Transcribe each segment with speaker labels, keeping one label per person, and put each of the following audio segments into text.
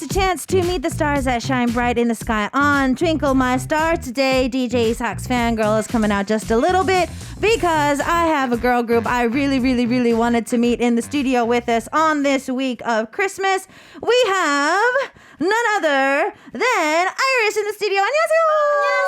Speaker 1: it's a chance to meet the stars that shine bright in the sky on Twinkle My Star. Today, DJ Sax Fangirl is coming out just a little bit because I have a girl group I really wanted to meet in the studio with us on this week of Christmas. We have none other than IRRIS in the studio. 안녕하세요.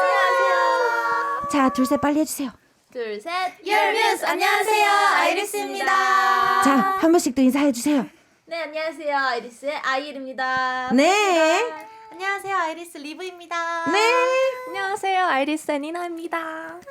Speaker 1: 안녕하세요. 자, 둘, 셋 빨리 해주세요.
Speaker 2: 둘, 셋. 여러분, 안녕하세요. 아이리스입니다.
Speaker 1: 자, 한 번씩 또 인사해주세요.
Speaker 2: 네, 안녕하세요. 아이리스의 아이일입니다.
Speaker 1: 네.
Speaker 2: 안녕하세요. 아이리스 리브입니다.
Speaker 1: 네.
Speaker 2: 안녕하세요. 아이리스의 니나입니다.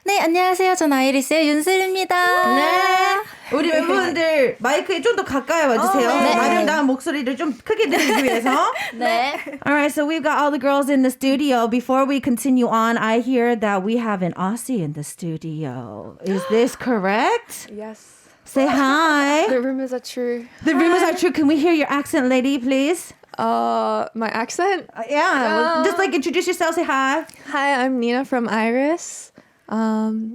Speaker 3: 네, 안녕하세요. 전 아이리스의 윤슬입니다.
Speaker 1: 네. 우리 멤버분들 마이크에 좀 더 가까이 와주세요.
Speaker 3: 네.
Speaker 1: 아름다운 목소리를 좀 크게 들리기 위해서.
Speaker 2: 네.
Speaker 1: Alright, so we've got all the girls in the studio. Before we continue on, I hear that we have an Aussie in the studio. Is this correct?
Speaker 4: Yes.
Speaker 1: Say hi.
Speaker 4: The rumors are true.
Speaker 1: The rumors are true. Can we hear your accent, lady, please?
Speaker 4: My accent?
Speaker 1: Yeah, just like introduce yourself, say hi.
Speaker 4: Hi, I'm Nina from IRRIS.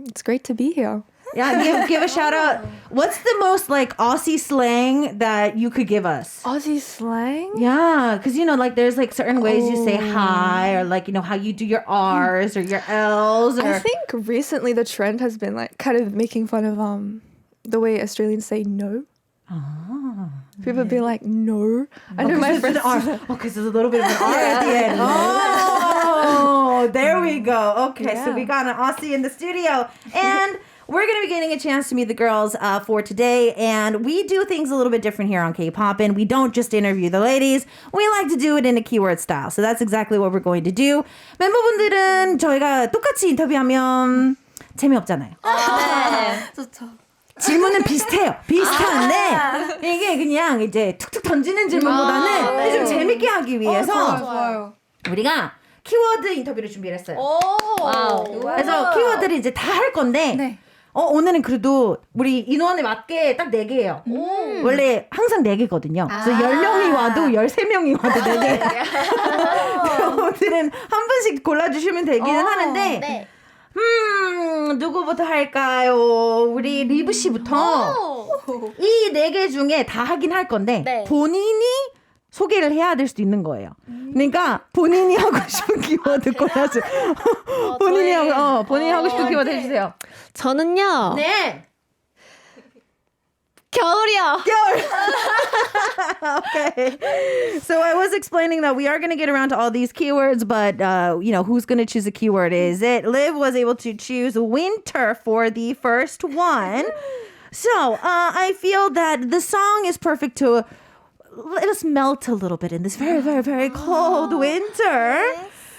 Speaker 4: It's great to be here.
Speaker 1: Yeah, give a shout out. What's the most like Aussie slang that you could give us?
Speaker 4: Aussie slang?
Speaker 1: Yeah, because you know, like there's like certain ways you say hi, or like you know how you do your R's or your L's. Or
Speaker 4: I think recently the trend has been like kind of making fun of the way Australians say no. People be like no. I know my friends.
Speaker 1: Because there's a little bit of an R at the end. Oh, there we go. Okay, so we got an Aussie in the studio, and we're going to be getting a chance to meet the girls for today. And we do things a little bit different here on K-Poppin'. We don't just interview the ladies. We like to do it in a keyword style. So that's exactly what we're going to do. 멤버분들은 저희가 똑같이 인터뷰하면 재미없잖아요.
Speaker 2: 네.
Speaker 3: 좋죠.
Speaker 1: 질문은 비슷해요. 비슷한데 이게 그냥 이제 툭툭 던지는 질문보다는 좀 재밌게 하기 위해서
Speaker 3: 좋아요.
Speaker 1: 우리가 키워드 인터뷰를 준비를 했어요.
Speaker 2: 와우.
Speaker 1: 그래서 키워드를 이제 다 할 건데
Speaker 3: 네.
Speaker 1: 오늘은 그래도 우리 인원에 맞게 딱 4개예요. 원래 항상 4개거든요. 그래서 10명이 와도 13명이 와도 4개. 오늘은 한 분씩 골라주시면 되기는 하는데
Speaker 2: 네.
Speaker 1: 누구부터 할까요? 우리 리브 씨부터 이 4개 중에 다 하긴 할 건데
Speaker 2: 네.
Speaker 1: 본인이 소개를 해야 될 수도 있는 거예요. 그러니까 본인이 하고 싶은 키워드 골라주세요. 본인이 하고 싶은 키워드 해주세요.
Speaker 4: 저는요.
Speaker 1: 네.
Speaker 4: 겨울이요.
Speaker 1: Okay. So I was explaining that we are going to get around to all these keywords, but you know, who's going to choose a keyword? Is it Liv was able to choose winter for the first one. So I feel that the song is perfect to let us melt a little bit in this very cold winter.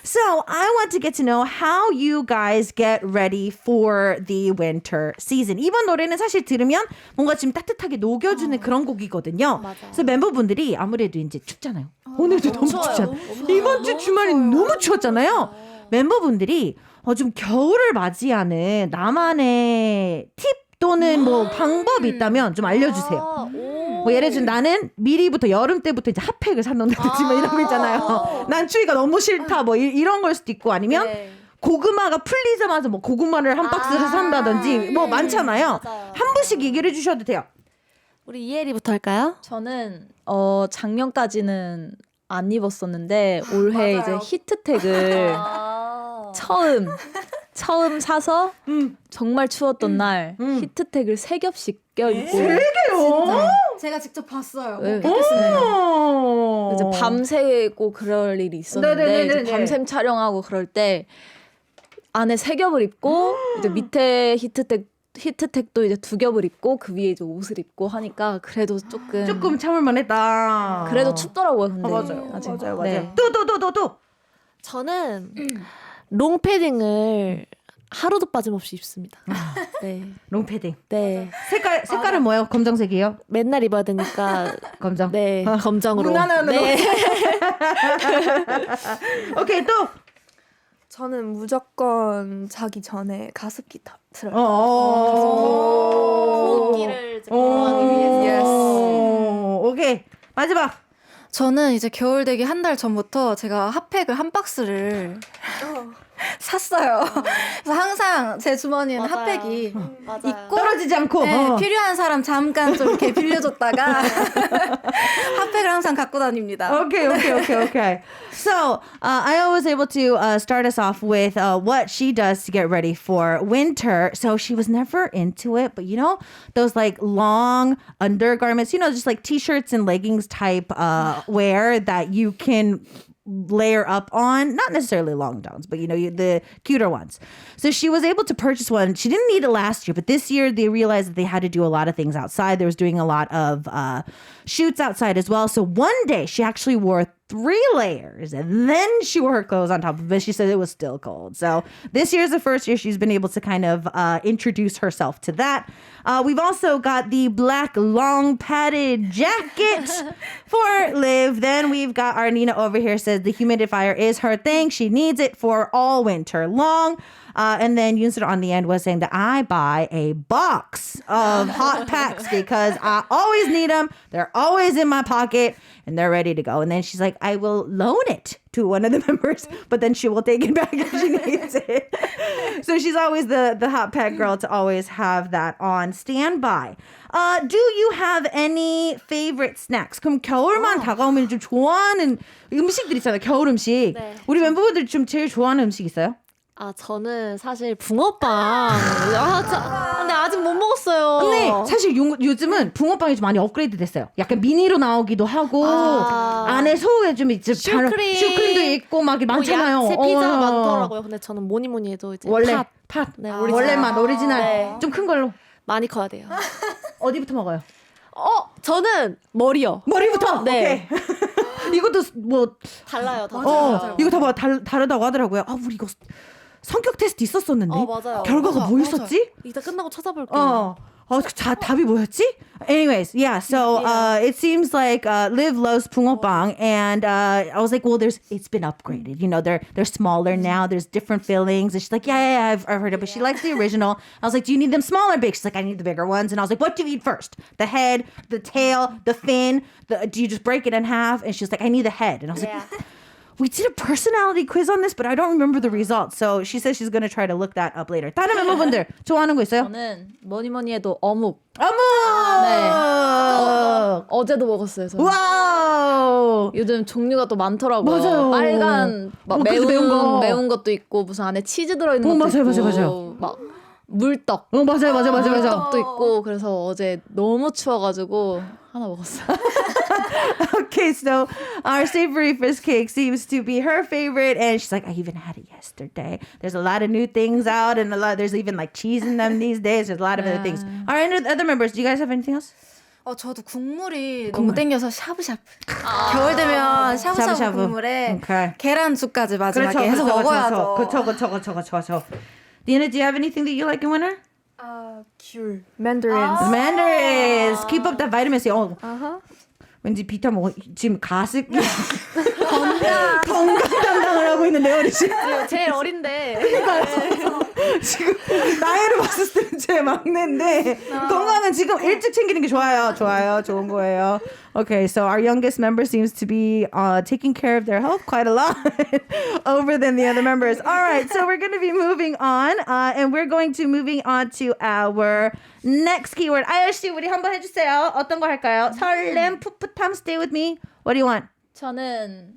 Speaker 1: So I want to get to know how you guys get ready for the winter season. 이번 노래는 사실 들으면 뭔가 지금 따뜻하게 녹여주는 그런 곡이거든요. 그래서 멤버분들이 아무래도 이제 춥잖아요. 오늘도 너무 춥잖아요. 이번 주 주말이 너무 추웠잖아요. 멤버분들이 좀 겨울을 맞이하는 나만의 팁 또는 뭐 방법이 있다면 좀 알려주세요. 뭐 예를 들면 나는 미리부터 여름 때부터 이제 핫팩을 사놓는다든지 뭐 이런 거 있잖아요. 난 추위가 너무 싫다 뭐 이런 걸 수도 있고 아니면 고구마가 풀리자마자 뭐 고구마를 한 박스를 산다든지 뭐 많잖아요.
Speaker 2: 맞아요.
Speaker 1: 한 분씩 얘기를 해주셔도 돼요.
Speaker 3: 우리 이혜리부터 할까요?
Speaker 5: 저는 작년까지는 안 입었었는데 올해 이제 히트텍을 처음 사서 정말 추웠던 날 히트텍을 3겹씩 껴입고
Speaker 1: 3개요?
Speaker 3: 제가 직접 봤어요.
Speaker 5: 네.
Speaker 1: 오.
Speaker 5: 이제 밤새고 그럴 일이 있었는데
Speaker 1: 네네네네.
Speaker 5: 이제 밤샘 촬영하고 그럴 때 안에 3겹을 입고 이제 밑에 히트텍도 이제 2겹을 입고 그 위에 이제 옷을 입고 하니까 그래도 조금
Speaker 1: 참을만했다.
Speaker 5: 그래도 춥더라고요. 근데
Speaker 1: 맞아요.
Speaker 5: 아직.
Speaker 1: 맞아요.
Speaker 5: 네.
Speaker 1: 또.
Speaker 6: 저는 롱패딩을 하루도 빠짐없이 입습니다. 네.
Speaker 1: 롱패딩.
Speaker 6: 네.
Speaker 1: 색깔은 뭐예요? 검정색이에요?
Speaker 6: 맨날 입어야 되니까.
Speaker 1: 검정.
Speaker 6: 네. 검정으로.
Speaker 1: 무난한으로.
Speaker 6: 네.
Speaker 1: 오케이, 또.
Speaker 4: 저는 무조건 자기 전에 가습기 틀어요.
Speaker 2: 호흡기를 보호하기 위해서.
Speaker 1: 오케이. 마지막.
Speaker 3: 저는 이제 겨울 되기 한 달 전부터 제가 핫팩을 한 박스를 샀어요. 그래서 항상 제 주머니에는
Speaker 6: 맞아요.
Speaker 3: 핫팩이 있고
Speaker 1: 떨어지지 않고.
Speaker 3: 네, 필요한 사람 잠깐 좀 이렇게 빌려줬다가 핫팩을 항상 갖고 다닙니다.
Speaker 1: Okay. So I was able to start us off with what she does to get ready for winter. So she was never into it, but you know, those like long undergarments, you know, just like t-shirts and leggings type wear that you can layer up on, not necessarily long downs, but you know, the cuter ones. So she was able to purchase one. She didn't need it last year, but this year they realized that they had to do a lot of things outside. They was doing a lot of shoots outside as well. So one day she actually wore 3 layers and then she wore her clothes on top of it. She said it was still cold. So this year's the first year she's been able to kind of introduce herself to that. We've also got the black long padded jacket for Liv. Then we've got our Nina over here says the humidifier is her thing. She needs it for all winter long. And then Yoonsuda on the end was saying that I buy a box of hot packs because I always need them. They're always in my pocket and they're ready to go. And then she's like, I will loan it to one of the members, but then she will take it back if she needs it. So she's always the hot pack girl to always have that on standby. Do you have any favorite snacks? 그럼 겨울만 다가오면 좀 좋아하는 음식들 있잖아요. 겨울 음식.
Speaker 6: 네.
Speaker 1: 우리 멤버분들 좀 제일 좋아하는 음식 있어요?
Speaker 6: 저는 사실 붕어빵. 근데 아직 못 먹었어요.
Speaker 1: 근데 사실 요즘은 붕어빵이 좀 많이 업그레이드 됐어요. 약간 미니로 나오기도 하고 안에 소에 좀 이제 슈크림도 있고 막 많잖아요.
Speaker 6: 야채 피자 많더라고요. 근데 저는 뭐니 해도 이제 팥. 네,
Speaker 1: 원래 맛 오리지널.
Speaker 6: 네.
Speaker 1: 좀 큰 걸로.
Speaker 6: 많이 커야 돼요.
Speaker 1: 어디부터 먹어요?
Speaker 6: 저는 머리요.
Speaker 1: 머리부터.
Speaker 6: 네.
Speaker 1: 오케이. 이것도 뭐
Speaker 6: 달라요. 다
Speaker 1: 이거 다 다르다고 하더라고요. 우리 이거 성격 테스트 있었었는데.
Speaker 6: 맞아요.
Speaker 1: 결과가 뭐였었지?
Speaker 6: 이따 끝나고 찾아볼게요.
Speaker 1: 답이 뭐였지? Anyways, yeah. So it seems like Liv loves 붕어빵, and I was like, well, it's been upgraded. You know, they're smaller now. There's different fillings, and she's like, yeah, I've heard it, but she likes the original. I was like, do you need them smaller, big? She's like, I need the bigger ones, and I was like, what do you eat first? The head, the tail, the fin. Do you just break it in half? And she's like, I need the head, and I was like. We did a personality quiz on this, but I don't remember the results. So she says she's going to try to look that up later. 다른 멤버분들 좋아하는 거 있어요?
Speaker 5: 저는 뭐니 해도 어묵.
Speaker 1: 어묵!
Speaker 5: 네. 어제도 먹었어요. 저는.
Speaker 1: 와우!
Speaker 5: 요즘 종류가 또 많더라고요.
Speaker 1: 맞아요.
Speaker 5: 빨간 막 매운 것도 있고 무슨 안에 치즈 들어있는 것도 있고
Speaker 1: 맞아요.
Speaker 5: 막 물떡.
Speaker 1: 맞아요.
Speaker 5: 물떡도 있고 그래서 어제 너무 추워가지고 하나 먹었어요.
Speaker 1: Okay, so our savory fish cake seems to be her favorite, and she's like, I even had it yesterday. There's a lot of new things out, and there's even like cheese in them these days. There's a lot of other things. All right, other members, do you guys have anything else?
Speaker 3: 저도 국물이 너무 땡겨서 샤브샤브. 겨울 되면 샤브샤브 국물에 계란죽까지 마지막에 해서 먹어야죠.
Speaker 1: 그쵸. Dina, do you have anything that you like in winter?
Speaker 4: 귤. Mandarins.
Speaker 1: Mandarins. Keep up that vitamin C. 왠지 비타 뭐 지금 가습 건강 담당을 하고 있는 레오리 씨.
Speaker 6: 제일 어린데.
Speaker 1: 지금 나이를 봤을 때는 제 막내인데 건강은 지금 일찍 챙기는 게 좋아요. 좋은 거예요. Okay, so our youngest member seems to be taking care of their health quite a lot over than the other members. All right, so we're going to be moving on, and we're going to moving on to our next keyword. 아열 씨, 우리 한번 해주세요. 어떤 거 할까요? 설렘, 풋풋함, stay with me. What do you want?
Speaker 5: 저는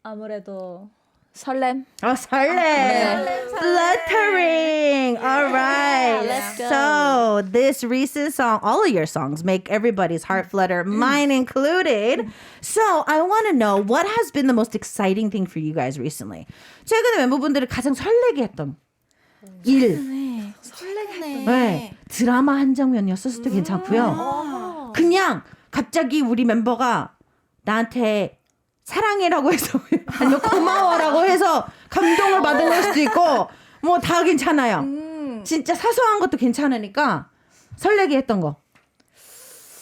Speaker 5: 아무래도 설렘.
Speaker 1: 설렘. Fluttering. All right.
Speaker 6: Let's go.
Speaker 1: So this recent song, all of your songs make everybody's heart flutter, mine included. So I want to know what has been the most exciting thing for you guys recently. 최근에 멤버분들을 가장 설레게 했던 일.
Speaker 3: 설레네.
Speaker 1: 네. 드라마 한 장면이었을 수도 괜찮고요. 그냥 갑자기 우리 멤버가 나한테 사랑해라고 해서 아니면 고마워라고 해서 감동을 받은 걸 수도 있고 뭐 다 괜찮아요. 진짜 사소한 것도 괜찮으니까 설레게 했던 거.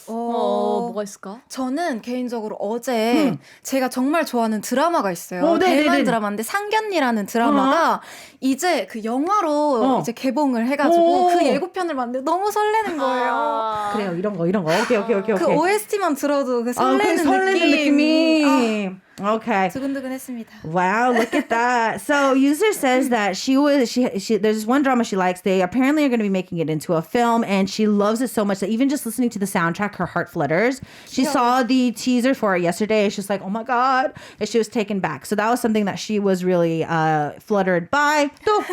Speaker 5: 뭐가 있을까?
Speaker 3: 저는 개인적으로 어제 제가 정말 좋아하는 드라마가 있어요. 대만 드라마인데 상견례라는 드라마가 이제 그 영화로 이제 개봉을 해가지고 그 예고편을 봤는데 너무 설레는 거예요.
Speaker 1: 그래요, 이런 거. 오케이.
Speaker 3: 그 OST만 들어도 그 설레는
Speaker 1: 느낌이. Okay.
Speaker 3: 두근두근했습니다.
Speaker 1: Wow, look at that. So user says that she there's one drama she likes. They apparently are going to be making it into a film, and she loves it so much that even just listening to the soundtrack, her heart flutters. She saw the teaser for it yesterday. She's like, oh my God. And she was taken back. So that was something that she was really fluttered by. 또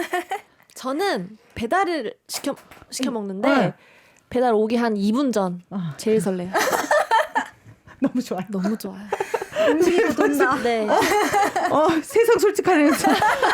Speaker 6: 저는 배달을 시켜 먹는데 배달 오기 한 2분 전 제일 설레요.
Speaker 1: 너무 좋아요.
Speaker 6: 너무 좋아요.
Speaker 3: 음식이 돈다.
Speaker 6: 네.
Speaker 1: 세상 솔직하네.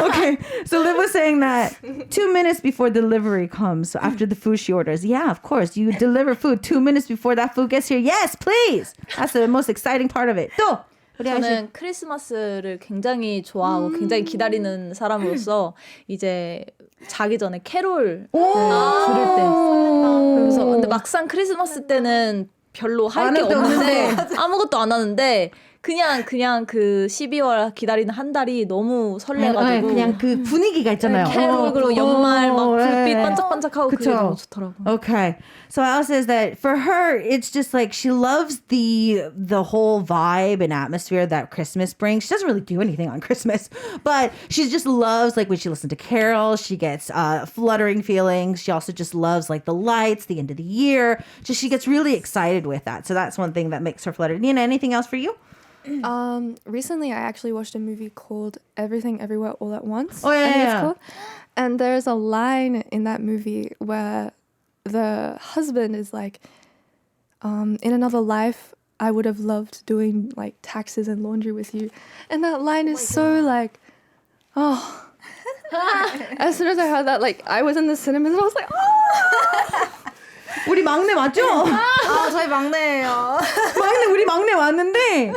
Speaker 1: Okay, so Liv was saying that 2 minutes before delivery comes, so after the food she orders. Yeah, of course, you deliver food 2 minutes before that food gets here. Yes, please. That's the most exciting part of it. 또
Speaker 5: 저는 크리스마스를 굉장히 좋아하고 굉장히 기다리는 사람으로서 이제 자기 전에 캐롤 들을 때 그래서 근데 막상 크리스마스 때는 별로 할 게 없는데 아무것도 안 하는데 그냥 그 12월 기다리는 한 달이 너무 설레가지고
Speaker 1: 그냥 그 분위기가 있잖아요.
Speaker 5: 캐롤 그리고 연말 막 불빛 반짝반짝하고 그게 너무 좋더라고.
Speaker 1: Okay. So Al says that for her, it's just like she loves the whole vibe and atmosphere that Christmas brings. She doesn't really do anything on Christmas, but she just loves like when she listens to carols, she gets fluttering feelings. She also just loves like the lights, the end of the year. Just she gets really excited with that. So that's one thing that makes her flutter. Nina, anything else for you?
Speaker 4: Recently I actually watched a movie called Everything Everywhere All at Once.
Speaker 1: Oh, yeah,
Speaker 4: I think
Speaker 1: yeah.
Speaker 4: it's called. And there's a line in that movie where the husband is like, in another life, I would have loved doing like taxes and laundry with you. And that line is so like, oh. As soon as I heard that, like I was in the cinemas and I was like, oh.
Speaker 1: 우리 막내 맞죠?
Speaker 3: 저희 막내예요.
Speaker 1: 우리 막내 왔는데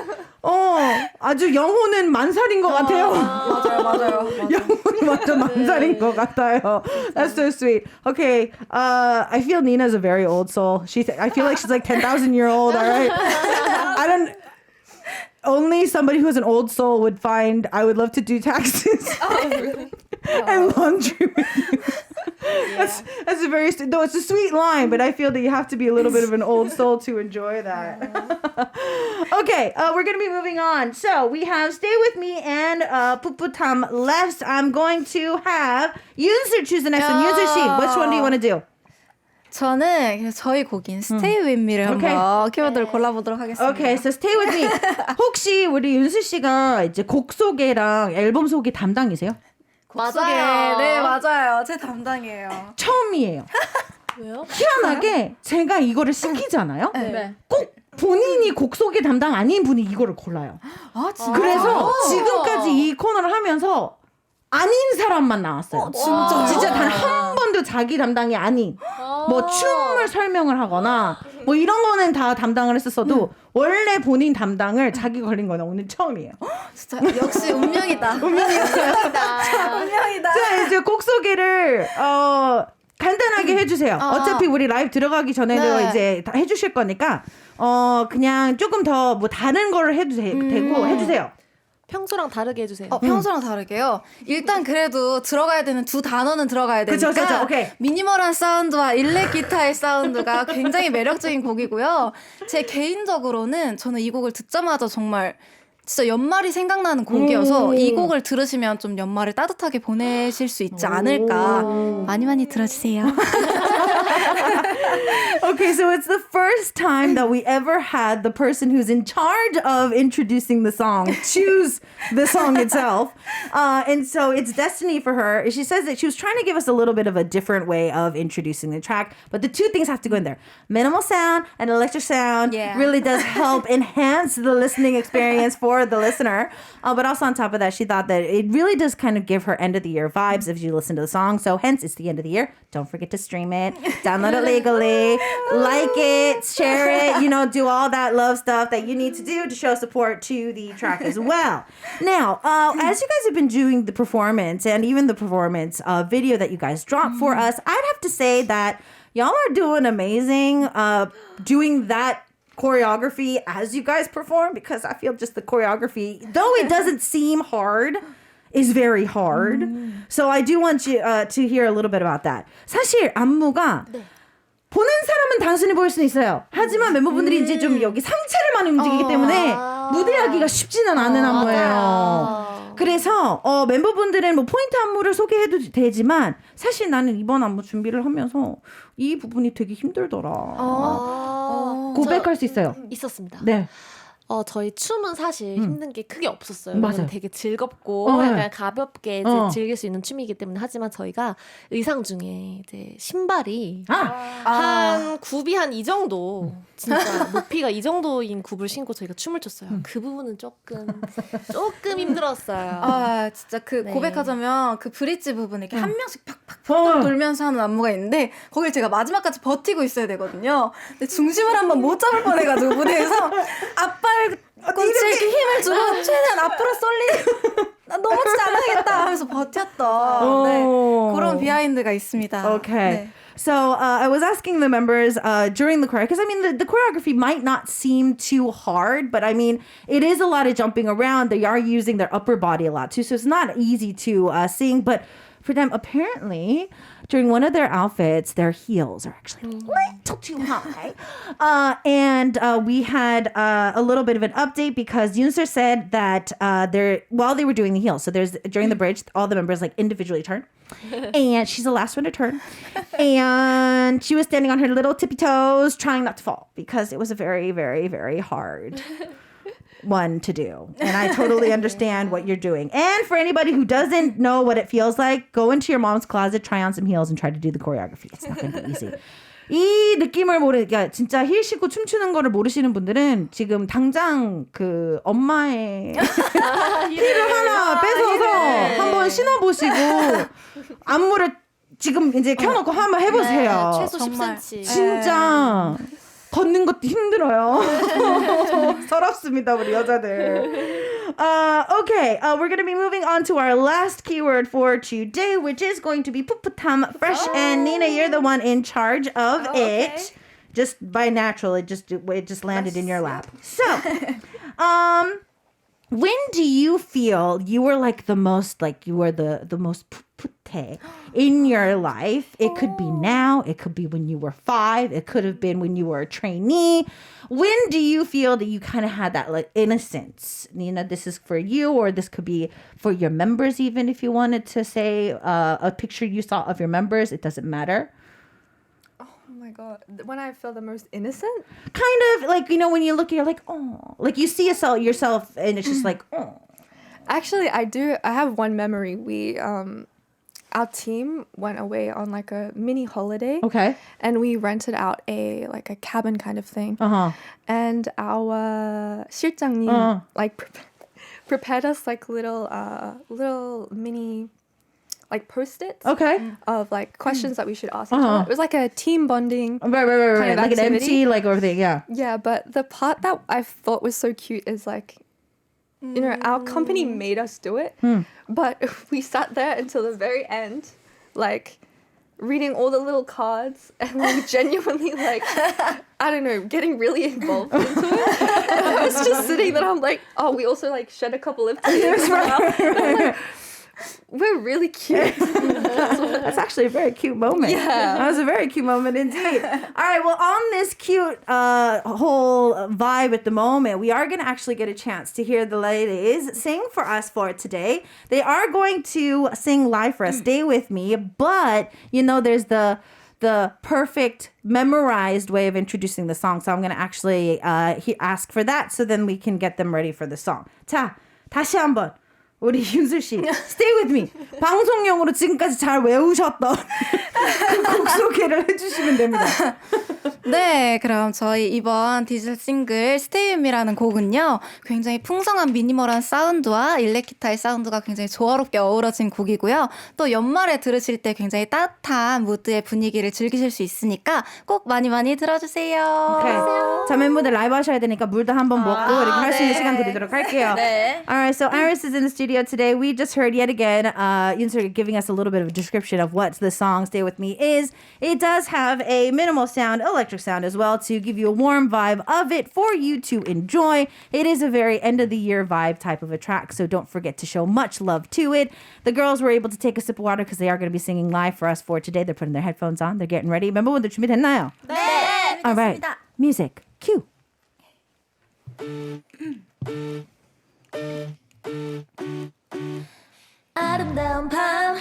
Speaker 1: 아주 영혼은 만살인 것 같아요.
Speaker 3: 맞아요.
Speaker 1: 영혼이 완전 만살인 것 같아요. That's so sweet. Okay, I feel Nina's a very old soul. I feel like she's like 10,000 year old. All right, only somebody who's an old soul would find I would love to do taxes and laundry with you. That's a very though it's a sweet line, but I feel that you have to be a little bit of an old soul to enjoy that. Okay, we're gonna be moving on. So we have Stay With Me and 풋풋함 left. I'm going to have Yunser choose the next one. Yunser 씨, which one do you want to do?
Speaker 3: 저는 저희 곡인 Stay With Me를 한번 키워드를 골라보도록 하겠습니다.
Speaker 1: Okay, so Stay With Me. 혹시 우리 윤수 씨가 이제 곡 소개랑 앨범 소개 담당이세요?
Speaker 3: 맞아요. 네, 맞아요. 제 담당이에요.
Speaker 1: 처음이에요.
Speaker 6: 왜요?
Speaker 1: 희한하게 제가 이거를 시키잖아요.
Speaker 5: 네.
Speaker 1: 꼭 본인이 곡 소개 담당 아닌 분이 이거를 골라요.
Speaker 3: 아, 진짜?
Speaker 1: 그래서 지금까지 이 코너를 하면서 아닌 사람만 나왔어요. 진짜 단 한 번도 자기 담당이 아닌 뭐 춤을 설명을 하거나 뭐 이런 거는 다 담당을 했었어도 원래 본인 담당을 자기 걸린 거는 오늘 처음이에요.
Speaker 3: 진짜 역시 운명이다.
Speaker 1: 운명이었어요.
Speaker 3: 운명이다.
Speaker 1: 자, 이제 곡 소개를 간단하게 해주세요. 어차피 우리 라이브 들어가기 전에도 이제 다 해주실 거니까 그냥 조금 더 뭐 다른 거를 해도 되고 해주세요.
Speaker 6: 평소랑 다르게 해주세요.
Speaker 3: 평소랑 다르게요. 일단 그래도 들어가야 되는 두 단어는 들어가야 되니까
Speaker 1: 그쵸, 오케이.
Speaker 3: 미니멀한 사운드와 일렉 기타의 사운드가 굉장히 매력적인 곡이고요. 제 개인적으로는 저는 이 곡을 듣자마자 정말 진짜 연말이 생각나는 곡이어서 이 곡을 들으시면 좀 연말을 따뜻하게 보내실 수 있지 않을까. 많이 들어주세요.
Speaker 1: Okay, so it's the first time that we ever had the person who's in charge of introducing the song choose the song itself. And so it's destiny for her. She says that she was trying to give us a little bit of a different way of introducing the track, but the two things have to go in there. Minimal sound and electric sound really does help enhance the listening experience for the listener. But also on top of that, she thought that it really does kind of give her end of the year vibes if you listen to the song. So hence, it's the end of the year. Don't forget to stream it, download it legally, like it, share it, do all that love stuff that you need to do to show support to the track as well. Now, as you guys have been doing the performance and even the performance video that you guys dropped for us, I'd have to say that y'all are doing amazing doing that choreography as you guys perform, because I feel just the choreography, though it doesn't seem hard, is very hard. So I do want you to hear a little bit about that. 사실 안무가 보는 사람은 단순히 보일 수는 있어요. 하지만 멤버분들이 이제 좀 여기 상체를 많이 움직이기 때문에 무대하기가 쉽지는 않은 안무예요. 그래서 멤버분들은 뭐 포인트 안무를 소개해도 되지만 사실 나는 이번 안무 준비를 하면서 이 부분이 되게 힘들더라. 고백할 수 있어요.
Speaker 6: 있었습니다.
Speaker 1: 네.
Speaker 6: 저희 춤은 사실 힘든 게 크게 없었어요.
Speaker 1: 맞아요.
Speaker 6: 왜냐면 되게 즐겁고 약간 가볍게 이제 즐길 수 있는 춤이기 때문에. 하지만 저희가 의상 중에 이제 신발이 한 굽이 한 이 정도, 진짜 높이가 이 정도인 굽을 신고 저희가 춤을 췄어요. 그 부분은 조금 힘들었어요.
Speaker 3: 진짜 그
Speaker 6: 네.
Speaker 3: 고백하자면 그 브릿지 부분에 이렇게 한 명씩 팍팍팍 돌면서 하는 안무가 있는데 거길 제가 마지막까지 버티고 있어야 되거든요. 근데 중심을 한번 못 잡을 뻔해가지고 무대에서 앞발 꿈치 이렇게 힘을 주고 최대한 앞으로 쏠리고 나 넘어지지 않아야겠다 하면서 버텼던 그런 비하인드가 있습니다.
Speaker 1: Okay.
Speaker 3: 네.
Speaker 1: So I was asking the members during the choreography, because I mean the choreography might not seem too hard, but I mean it is a lot of jumping around. They are using their upper body a lot too, so it's not easy to sing. But for them, apparently, during one of their outfits, their heels are actually a little too high. And we had a little bit of an update because Yoonser said that while they were doing the heels, so during the bridge, all the members like individually turn. And she's the last one to turn. And she was standing on her little tippy toes, trying not to fall because it was a very, very, very hard one to do. And I totally understand what you're doing. And for anybody who doesn't know what it feels like, go into your mom's closet, try on some heels, and try to do the choreography. It's not going to be easy. 이 느낌을 그러니까 진짜 힐 신고 춤추는 거를 모르시는 분들은 지금 당장 그 엄마의 힐을 하나 뺏어서 한번 신어보시고 안무를 지금 이제 켜놓고 한번 해보세요.
Speaker 6: 최소 10cm.
Speaker 1: 진짜 걷는 것도 힘들어요. 서럽습니다 우리 여자들. Okay, we're going to be moving on to our last keyword for today, which is going to be 푸푸탐 fresh. And Nina, you're the one in charge of it. Just by natural, it just landed in your lap. So, when do you feel you were like the most 풋풋해 in your life? It could be now, it could be when you were 5, it could have been when you were a trainee. When do you feel that you kind of had that like innocence? Nina, this is for you, or this could be for your members even if you wanted to say a picture you saw of your members, it doesn't matter.
Speaker 4: Oh my god. When I feel the most innocent?
Speaker 1: Kind of like, you know, when you look, you're like, oh, like you see yourself and it's just like, oh.
Speaker 4: Actually, I do. I have one memory. Our team went away on like a mini holiday.
Speaker 1: Okay.
Speaker 4: And we rented out a cabin kind of thing.
Speaker 1: Uh-huh.
Speaker 4: And our 실장님 like prepared us like little mini like post-its.
Speaker 1: Okay.
Speaker 4: Of like questions that we should ask each other. It was like a team bonding.
Speaker 1: Right.
Speaker 4: kind of
Speaker 1: Like an
Speaker 4: activity.
Speaker 1: MC, like everything, yeah.
Speaker 4: Yeah, but the part that I thought was so cute is like, you know, our company made us do it, but we sat there until the very end, like reading all the little cards and like genuinely like, I don't know, getting really involved into it. And I was just sitting there, I'm like, oh, we also like shed a couple of tears. And I'm like, we're really cute.
Speaker 1: That's actually a very cute moment.
Speaker 4: Yeah.
Speaker 1: That was a very cute moment indeed. All right, well, on this cute whole vibe at the moment, we are going to actually get a chance to hear the ladies sing for us for today. They are going to sing live for us. Stay with me. But, you know, there's the perfect memorized way of introducing the song. So I'm going to actually ask for that so then we can get them ready for the song. 자, 다시 한번. 우리 윤슬 씨, stay with me. 방송용으로 지금까지 잘 외우셨던 그 곡 소개를 해주시면 됩니다.
Speaker 3: 네, 그럼 저희 이번 디지털 싱글 Stay With Me라는 곡은요, 굉장히 풍성한 미니멀한 사운드와 일렉기타의 사운드가 굉장히 조화롭게 어우러진 곡이고요. 또 연말에 들으실 때 굉장히 따뜻한 무드의 분위기를 즐기실 수 있으니까 꼭 많이 많이 들어주세요.
Speaker 1: Okay. 자, 멤버들 라이브 하셔야 되니까 물도 한번 먹고 이렇게 할 수 있는 시간 드리도록 할게요.
Speaker 2: 네.
Speaker 1: Alright, so Iris is in the studio today. We just heard yet again, Yoonser giving us a little bit of a description of what the song Stay With Me is. It does have a minimal sound, electric sound as well, to give you a warm vibe of it for you to enjoy. It is a very end of the year vibe type of a track, so don't forget to show much love to it. The girls were able to take a sip of water because they are going to be singing live for us for today. They're putting their headphones on. They're getting ready. 멤버분들 준비됐나요?
Speaker 2: 네.
Speaker 1: Alright, music, cue.
Speaker 2: 아름다운 밤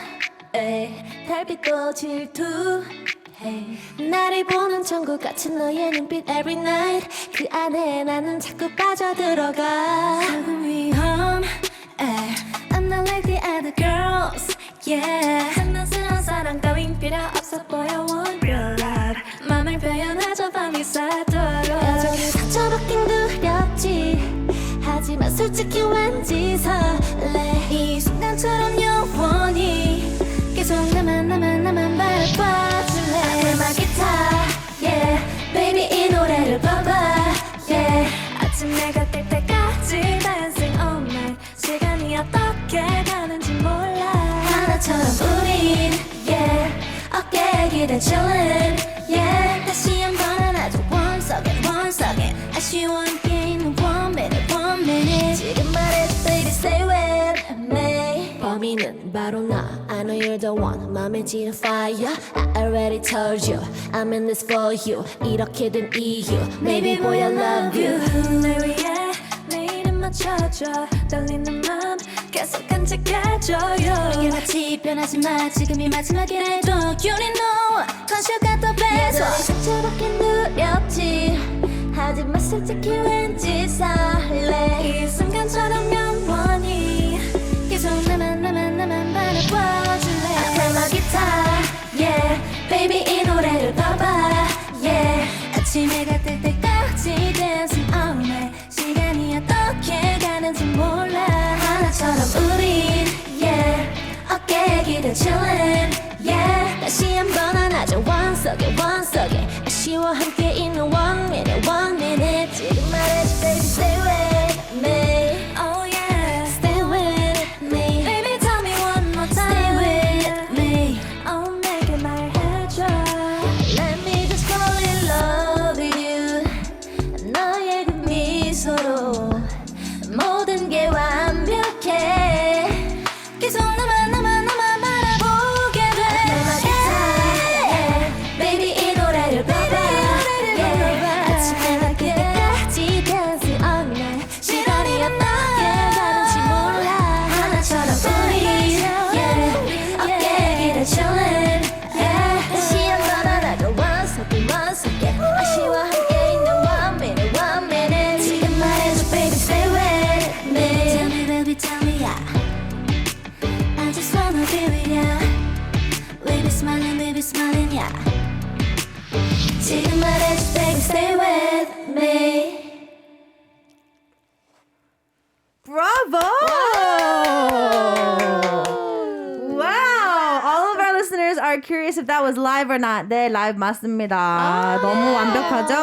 Speaker 2: 달빛도 질투 나를 보는 천국 같은 너의 눈빛 every night 그 안에 나는 자꾸 빠져들어가 조금 위험 I'm not like the other girls yeah 장난스러운 사랑 따윈 필요 없어 보여 want real love 맘을 표현하죠 밤이 새도록 여전히 상처받긴 두렵지 하지만 솔직히 왠지 설레 이 순간처럼 영원히 계속 나만 바라봐줄래 앞에만 기타 yeah baby 이 노래를 봐봐 yeah 아침 내가 뜰 때까지 dancing all night 시간이 어떻게 가는지 몰라 하나처럼 우린 yeah 어깨에 기대 chillin' yeah 다시 한번 안아줘 once again 아쉬워 함께 있는 1 minute 지금 말해줘 baby stay with me 범인은 바로 나 I know you're the one 맘에 지는 fire I already told you I'm in this for you 이렇게 된 이유 Maybe boy I love you 내 위에 내 이름 맞춰줘 떨리는 맘 계속 간직해줘요 이게 마치 변하지 마 지금이 마지막이라도 You know 컨슈가 더 배서 여전히 상처받긴 두렵지 하지만 솔직히 왠지 설레 이 순간처럼 영원히 계속 나만 바라봐줄래 앞에만 기타 yeah baby 이 노래를 봐봐 yeah 아침에 뜰 때까지 dancing all night 시간이 어떻게 가는지 몰라 하나처럼 우린 yeah 어깨에 기대 chillin' yeah 다시 한번 안아줘 once again 아쉬워 함께 있는 1 minute 지금 말해줘 baby stay with me oh yeah stay with me baby tell me one more time stay with me oh 내게 말해줘 let me just fall in love with you 너의 그 미소로 모든 게 완벽해 계속 나만 바라보게 돼 yeah. baby 이 노래를 봐봐 yeah. 아침에 날 그때까지 dancing all night 시간이 어떻게 가는지 몰라 하나처럼 우리 yeah. 어깨에 기대 chillin' yeah. 다시 한번 안아줘 once again 아쉬워 함께 있는 1 minute 지금 말해줘 baby stay with me tell me baby tell me yeah I just wanna be with ya we be smiling yeah 지금 말해줘 baby stay with me
Speaker 1: Bravo! Wow! All of our listeners are curious if that was live or not. 네, live 맞습니다. 너무 완벽하죠?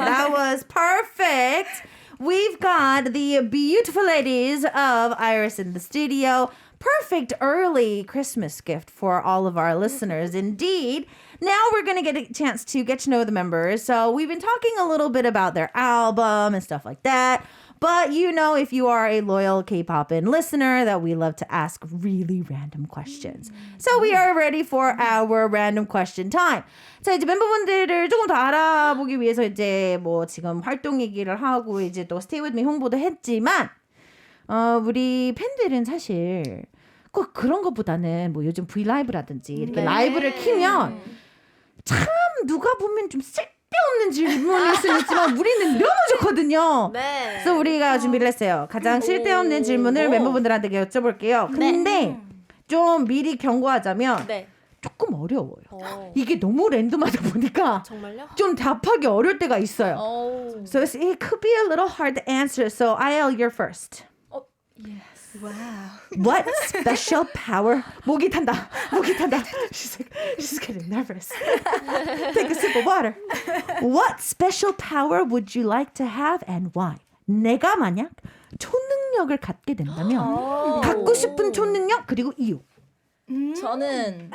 Speaker 1: That was perfect. We've got the beautiful ladies of IRRIS in the studio. Perfect early Christmas gift for all of our listeners, indeed. Now we're going to get a chance to get to know the members. So we've been talking a little bit about their album and stuff like that. But you know, if you are a loyal K-pop-in listener, that we love to ask really random questions. So we are ready for our random question time. 자, 이제 멤버분들을 조금 더 알아보기 위해서 이제 뭐 지금 활동 얘기를 하고 이제 또 Stay With Me 홍보도 했지만, 우리 팬들은 사실 꼭 그런 것보다는 뭐 요즘 브이라이브라든지 이렇게 라이브를 키면 참 누가 보면 좀 쓸데없는 질문일 수는 있지만 우리는 너무 좋거든요.
Speaker 6: 네.
Speaker 1: 그래서 우리가 준비를 했어요. 가장 쓸데없는 질문을 멤버분들한테 여쭤볼게요. 근데 좀 미리 경고하자면
Speaker 6: 네.
Speaker 1: 조금 어려워요. 이게 너무 랜덤하다 보니까
Speaker 6: 정말요?
Speaker 1: 좀 답하기 어려울 때가 있어요. So it could be a little hard to answer. So IL, you're first.
Speaker 5: Yes.
Speaker 3: Wow.
Speaker 1: What special power? 목이 탄다. She's getting nervous. Take a sip of water. What special power would you like to have and why? 내가 만약 초능력을 갖게 된다면 갖고 싶은 초능력 그리고 이유.
Speaker 5: 저는